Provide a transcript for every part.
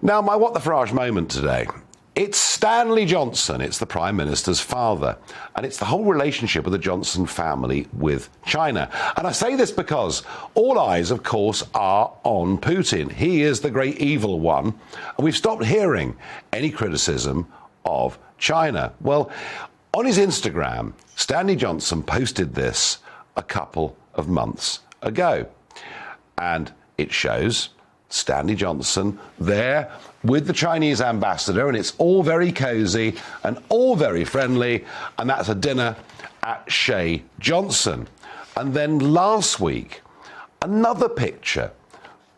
Now, my What the Farage moment today. It's Stanley Johnson, it's the Prime Minister's father, and it's the whole relationship of the Johnson family with China. And I say this because all eyes, of course, are on Putin. He is the great evil one, and we've stopped hearing any criticism of China. Well, on his Instagram, Stanley Johnson posted this a couple of months ago, and it shows Stanley Johnson there with the Chinese ambassador, and it's all very cozy and all very friendly, and that's a dinner at Shea Johnson. And then last week, another picture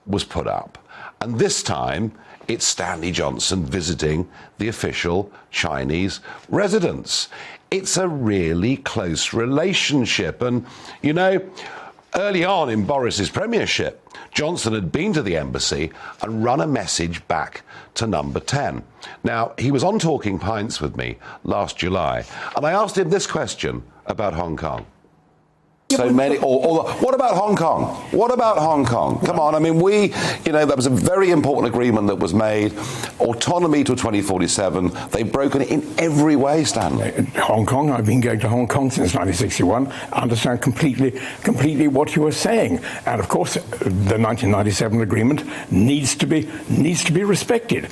was put up, and this time it's Stanley Johnson visiting the official Chinese residence. It's a really close relationship, and you know, early on in Boris's premiership, Johnson had been to the embassy and run a message back to number 10. Now, he was on Talking Pints with me last July, and I asked him this question about Hong Kong. What about Hong Kong? What about Hong Kong? Come on, I mean, that was a very important agreement that was made. Autonomy till 2047. They've broken it in every way, Stanley. Hong Kong, I've been going to Hong Kong since 1961. I understand completely what you were saying. And of course, the 1997 agreement needs to be respected.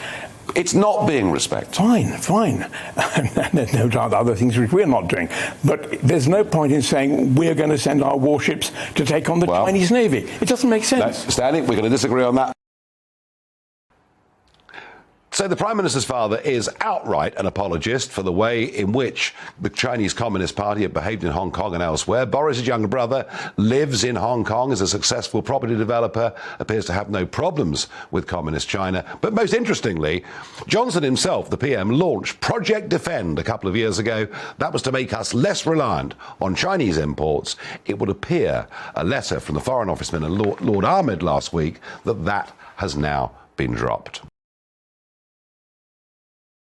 It's not being respected. Fine. And there's no doubt other things which we're not doing. But there's no point in saying we're going to send our warships to take on the Chinese Navy. It doesn't make sense. No, Stanley, we're going to disagree on that. So the Prime Minister's father is outright an apologist for the way in which the Chinese Communist Party have behaved in Hong Kong and elsewhere. Boris's younger brother lives in Hong Kong as a successful property developer, appears to have no problems with Communist China. But most interestingly, Johnson himself, the PM, launched Project Defend a couple of years ago. That was to make us less reliant on Chinese imports. It would appear a letter from the Foreign Office Minister, Lord Ahmed, last week, that has now been dropped.